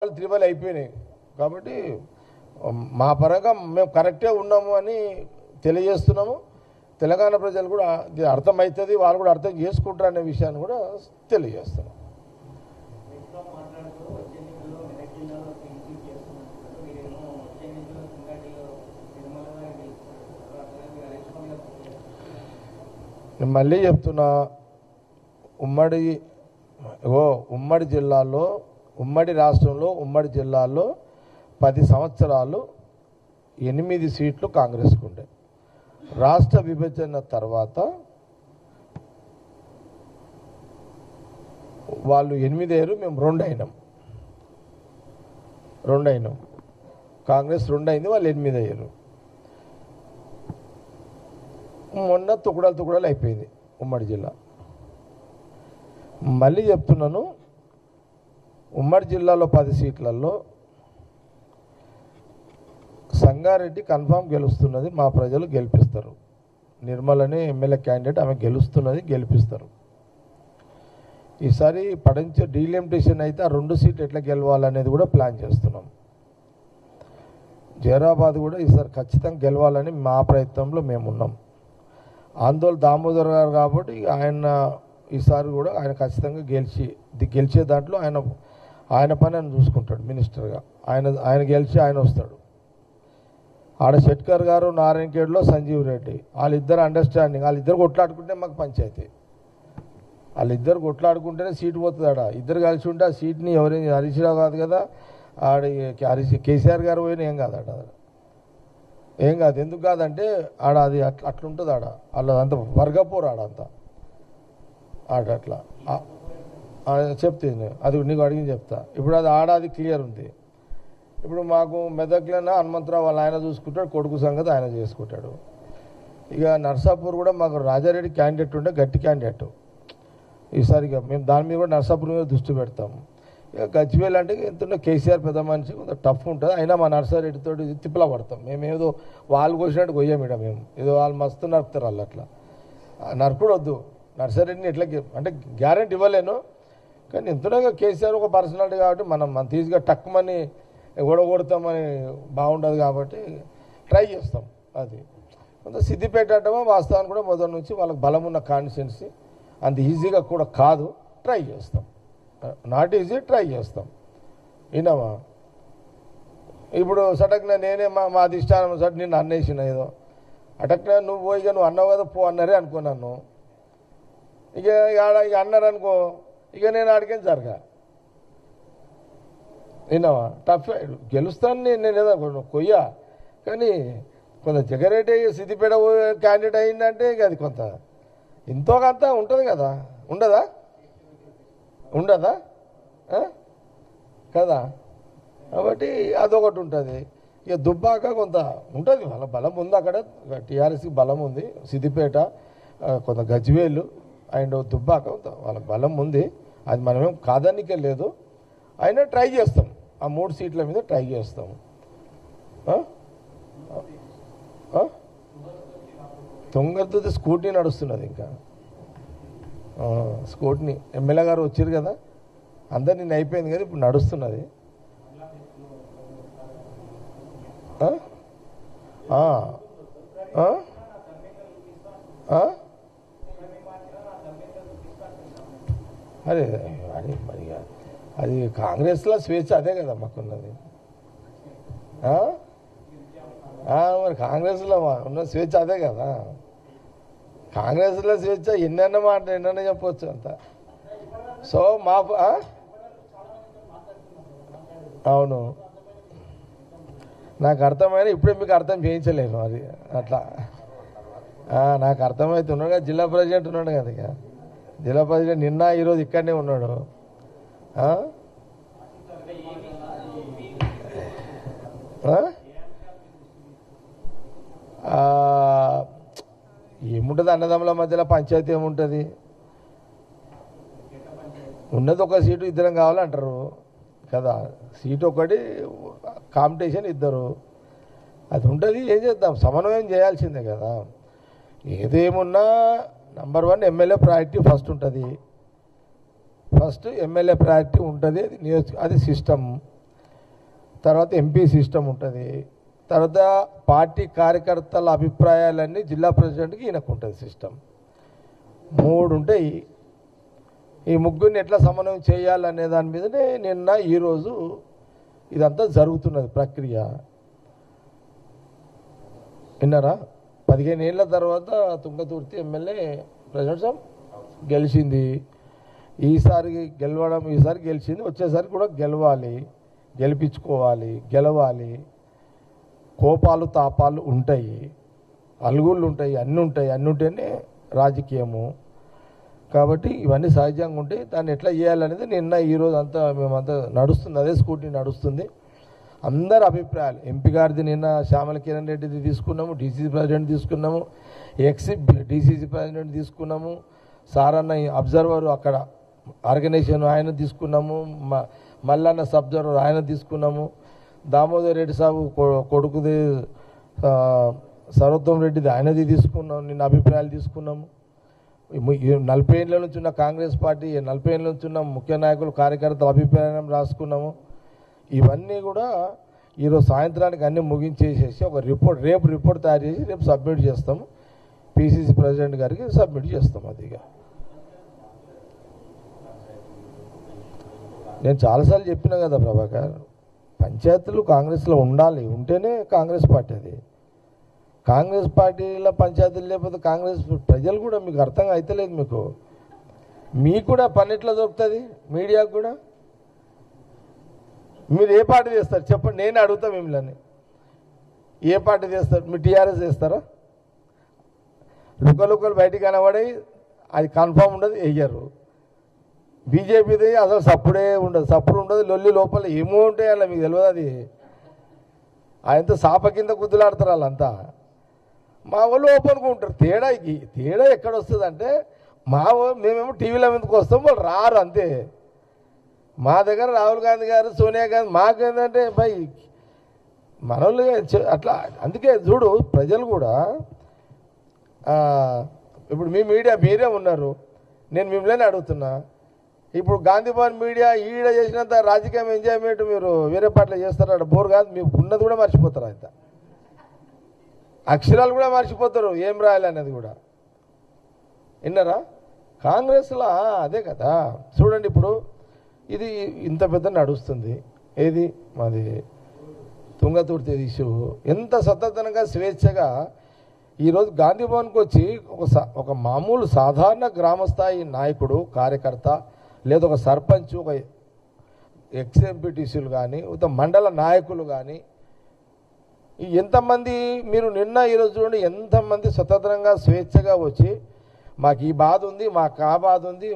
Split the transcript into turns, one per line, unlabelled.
Triple అయిపోయినాయి కాబట్టి మా పరంగా మేము కరెక్టే ఉన్నాము అని తెలియజేస్తున్నాము. తెలంగాణ ప్రజలు కూడా అర్థమవుతుంది, వాళ్ళు కూడా అర్థం చేసుకుంటారు అనే విషయాన్ని కూడా తెలియజేస్తున్నాం. నేను మళ్ళీ చెప్తున్నా, ఉమ్మడి జిల్లాలో, ఉమ్మడి రాష్ట్రంలో, ఉమ్మడి జిల్లాలో 10 సంవత్సరాలు 8 సీట్లు కాంగ్రెస్కు ఉండే. రాష్ట్ర విభజన తర్వాత వాళ్ళు 8 అయ్యారు, మేము 2 అయినాం. కాంగ్రెస్ 2 అయింది, వాళ్ళు 8 అయ్యారు. మొన్న తుకుడలు అయిపోయింది ఉమ్మడి జిల్లా. మళ్ళీ చెప్తున్నాను, ఉమ్మడి జిల్లాలో 10 సీట్లలో సంగారెడ్డి కన్ఫామ్ గెలుస్తున్నది, మా ప్రజలు గెలిపిస్తారు. నిర్మలని ఎమ్మెల్యే క్యాండిడేట్, ఆమె గెలుస్తున్నది, గెలిపిస్తారు. ఈసారి పడంచే డీలిమిటేషన్ అయితే ఆ 2 సీట్లు ఎట్లా గెలవాలనేది కూడా ప్లాన్ చేస్తున్నాం. జైరాబాద్ కూడా ఈసారి ఖచ్చితంగా గెలవాలని మా ప్రయత్నంలో మేమున్నాం. ఆందోళన దామోదర్ గారు కాబట్టి ఆయన ఈసారి కూడా ఆయన ఖచ్చితంగా గెలిచే దాంట్లో ఆయన పని ఆయన చూసుకుంటాడు మినిస్టర్గా. ఆయన గెలిచి ఆయన వస్తాడు. ఆడ షెట్కర్ గారు నారాయణఖేడ్లో సంజీవ్ రెడ్డి, వాళ్ళిద్దరు అండర్స్టాండింగ్, వాళ్ళిద్దరు కొట్లాడుకుంటే మాకు పంచాయతీ. వాళ్ళిద్దరు కొట్లాడుకుంటేనే సీటు పోతుంది. ఆడ ఇద్దరు కలిసి ఉంటే ఆ సీట్ని ఎవరైనా హరీష్ రావు కాదు కదా, ఆడ కేసీఆర్ గారు పోయినా ఏం కాదు. ఏం కాదు. ఎందుకు కాదంటే ఆడ అది అట్లుంటుంది. ఆడ వాళ్ళదంతా వర్గపోరు, ఆడంతా అట్లా చెప్తే అది నీకు అడిగింది చెప్తా. ఇప్పుడు అది క్లియర్ ఉంది. ఇప్పుడు మాకు మెదక్లోనే హనుమంతరావు వాళ్ళ ఆయన చూసుకుంటాడు, కొడుకు సంగతి ఆయన చేసుకుంటాడు. ఇక నర్సాపూర్ కూడా మాకు రాజారెడ్డి క్యాండిడేట్ ఉంటే గట్టి క్యాండిడేట్. ఈసారిగా మేము దాని మీద కూడా నర్సాపూర్ మీద దృష్టి పెడతాము. ఇక గజ్వేల్ అంటే ఎంతుంటే కేసీఆర్ పెద్ద మనిషి, కొంత టఫ్ ఉంటుంది. అయినా మా నర్సారెడ్డితో తిప్పలా పడతాం. మేము ఏదో వాళ్ళు కోసినట్టు కొయ్యాం ఇడ. మేము ఏదో వాళ్ళు మస్తు నరుకుతారు వాళ్ళు. అట్లా నరకుడు వద్దు. నర్సారెడ్డిని ఎట్లా అంటే గ్యారెంటీ ఇవ్వలేను, కానీ ఎంతగా కేసీఆర్ ఒక పర్సనాలిటీ కాబట్టి మనం ఈజీగా టక్కుమని ఓడగొడతామని బాగుండదు కాబట్టి ట్రై చేస్తాం. అది కొంత సిద్దిపేట అంటమో వాస్తవాన్ని కూడా మొదటి నుంచి వాళ్ళకి బలం ఉన్న కాన్స్టిట్యున్సీ, అంత ఈజీగా కూడా కాదు. ట్రై చేస్తాం, నాట్ ఈజీ, ట్రై చేస్తాం. విన్నామా? ఇప్పుడు సటక్న నేనే మా అధిష్టానం సట్ నిన్ను అన్నేసిన ఏదో అటక్న నువ్వు పోయి నువ్వు అన్నావు కదా పో అన్నారే అనుకున్నాను. ఇక అన్నారు అనుకో, ఇక నేను ఆడికేం జరగా. విన్నావా? టఫ్ గెలుస్తాను నేను ఏదో కొయ్యా, కానీ కొంత జగరెడ్డి సిద్దిపేట క్యాండిడేట్ అయిందంటే ఇక అది కొంత ఎంతో కొంత ఉంటుంది కదా. ఉండదా కదా? కాబట్టి అదొకటి ఉంటుంది. ఇక దుబ్బాక కొంత ఉంటుంది, వాళ్ళ బలం ఉంది అక్కడ. టీఆర్ఎస్కి బలం ఉంది. సిద్దిపేట, కొంత గజ్వేలు అండ్ దుబ్బాక వాళ్ళకి బలం ఉంది. అది మనమేం కాదనికే లేదు. అయినా ట్రై చేస్తాం, ఆ 3 సీట్ల మీద ట్రై చేస్తాము. తొంగర్తో స్కూటీ నడుస్తున్నది. ఇంకా స్కూటీని ఎమ్మెల్యే గారు వచ్చారు కదా, అందరు నిన్న అయిపోయింది కదా, ఇప్పుడు నడుస్తున్నది. అదే అది మరి అది కాంగ్రెస్లో స్వేచ్ఛ అదే కదా మాకున్నది. మరి కాంగ్రెస్లో ఉన్న స్వేచ్ఛ అదే కదా. కాంగ్రెస్లో స్వేచ్ఛ ఎన్నైనా చెప్పవచ్చు అంత. సో మా అవును, నాకు అర్థమైన ఇప్పుడే మీకు అర్థం చేయించలేను. అది అట్లా నాకు అర్థమవుతున్నాడు కదా. జిల్లా ప్రెసిడెంట్ ఉన్నాడు కదా, ఇక జిల్లా ప్రెసిడెంట్ నిన్న ఈరోజు ఇక్కడనే ఉన్నాడు. ఏముంటుంది అన్నదమ్ముల మధ్యలో పంచాయతీ ఏముంటుంది? ఉన్నది ఒక సీటు, ఇద్దరం కావాలంటారు కదా. సీటు ఒకటి, కాంపిటీషన్ ఇద్దరు, అది ఉంటుంది. ఏం చేద్దాం, సమన్వయం చేయాల్సిందే కదా. ఏదేమున్నా నంబర్ 1 ఎమ్మెల్యే ప్రయారిటీ ఫస్ట్ ఉంటుంది. ఫస్ట్ ఎమ్మెల్యే ప్రయారిటీ ఉంటుంది. అది సిస్టమ్. తర్వాత ఎంపీ సిస్టమ్ ఉంటుంది, తర్వాత పార్టీ కార్యకర్తల అభిప్రాయాలన్నీ జిల్లా ప్రెసిడెంట్కి ఈయనకు ఉంటుంది సిస్టమ్. 3 ఉంటాయి. ఈ ముగ్గురిని ఎట్లా సమన్వయం చేయాలనే దాని మీదనే నిన్న ఈరోజు ఇదంతా జరుగుతున్నది ప్రక్రియ. విన్నారా? 15 ఏళ్ళ తర్వాత తుంగతుర్తి ఎమ్మెల్యే ప్రెసిడెంట్ సాబ్ గెలిచింది. ఈసారి గెలిచింది, వచ్చేసరి కూడా గెలిపించుకోవాలి, గెలవాలి. కోపాలు తాపాలు ఉంటాయి, అలుగుళ్ళు ఉంటాయి, అన్నీ ఉంటేనే రాజకీయము. కాబట్టి ఇవన్నీ సహజంగా ఉంటాయి. దాన్ని ఎట్లా చేయాలనేది నిన్న ఈరోజు అంతా మేమంతా నడుస్తుంది, అదే స్కూటీ నడుస్తుంది. అందరి అభిప్రాయాలు, ఎంపీ గారిది నిన్న శ్యామల కిరణ్ రెడ్డిది తీసుకున్నాము, డీసీసీ ప్రెసిడెంట్ తీసుకున్నాము, డీసీసీ ప్రెసిడెంట్ తీసుకున్నాము, సారన్న అబ్జర్వర్ అక్కడ ఆర్గనైజేషన్ ఆయన తీసుకున్నాము, మల్లన్న సబ్జర్వర్ ఆయన తీసుకున్నాము, దామోదర్ రెడ్డి సాబు కొడుకుది సర్వోత్తమ్ రెడ్డిది ఆయనది తీసుకున్నాము. నిన్న అభిప్రాయాలు తీసుకున్నాము. 40 ఏళ్ళ నుంచి ఉన్న కాంగ్రెస్ పార్టీ, 40 ఏళ్ళ నుంచి ఉన్న ముఖ్య నాయకులు కార్యకర్తల అభిప్రాయం రాసుకున్నాము. ఇవన్నీ కూడా ఈరోజు సాయంత్రానికి అన్నీ ముగించేసేసి ఒక రేపు రిపోర్ట్ తయారు చేసి రేపు సబ్మిట్ చేస్తాము, పిసిసి ప్రెసిడెంట్ గారికి సబ్మిట్ చేస్తాం. అదిగా నేను చాలాసార్లు చెప్పినా కదా ప్రభాకర్, పంచాయతీలు కాంగ్రెస్లో ఉండాలి, ఉంటేనే కాంగ్రెస్ పార్టీ. అది కాంగ్రెస్ పార్టీలో పంచాయతీలు లేకపోతే కాంగ్రెస్ ప్రజలు కూడా మీకు అర్థం అవుతలేదు. మీకు కూడా పని ఎట్లా దొరుకుతుంది? మీడియాకు కూడా మీరు ఏ పార్టీ చేస్తారు చెప్పండి, నేను అడుగుతా మిమ్మల్ని. ఏ పార్టీ చేస్తారు? మీరు టీఆర్ఎస్ చేస్తారా? లుకలు బయటికి కనబడి అది కన్ఫామ్ ఉండదు, వేయరు. బీజేపీది అసలు సప్పుడు ఉండదు, లొల్లి లోపల ఏమో ఉంటాయి అలా మీకు తెలియదు. అది ఆయనతో సాప కింద గుద్దులాడతారు వాళ్ళంతా. మా వాళ్ళు ఓపెన్గా తేడా ఎక్కడ వస్తుంది అంటే, మేమేమో టీవీలో ఎందుకు వస్తాం, వాళ్ళు రారు అంతే. మా దగ్గర రాహుల్ గాంధీ గారు, సోనియా గాంధీ, మాకేంటంటే భయ్ మనోళ్ళు అట్లా. అందుకే చూడు, ప్రజలు కూడా ఇప్పుడు మీ మీడియా మీరే ఉన్నారు, నేను మిమ్మల్ని అడుగుతున్నా. ఇప్పుడు గాంధీ భవన్ మీడియా ఈడ చేసినంత రాజకీయం ఎంజాయ్మెంట్ మీరు వేరే పార్టీలో చేస్తారా? బోర్ కాదు, మీకు ఉన్నది కూడా మర్చిపోతారు. అంత అక్షరాలు కూడా మర్చిపోతారు, ఏం రాయాలనేది కూడా. విన్నారా? కాంగ్రెస్లో అదే కదా. చూడండి, ఇప్పుడు ఇది ఇంత పెద్ద నడుస్తుంది. ఏది మాది తుంగతుర్తి ఇష్యూ ఎంత స్వతంత్రంగా స్వేచ్ఛగా ఈరోజు గాంధీ భవన్కి వచ్చి ఒక మామూలు సాధారణ గ్రామస్థాయి నాయకుడు, కార్యకర్త, లేదా ఒక సర్పంచ్, ఒక ఎక్స్ఎంపీటీసీలు కానీ, ఒక మండల నాయకులు కానీ, ఎంతమంది మీరు నిన్న ఈరోజు చూడండి, ఎంతమంది స్వతంత్రంగా స్వేచ్ఛగా వచ్చి మాకు ఈ బాధ ఉంది, మాకు ఆ బాధ ఉంది,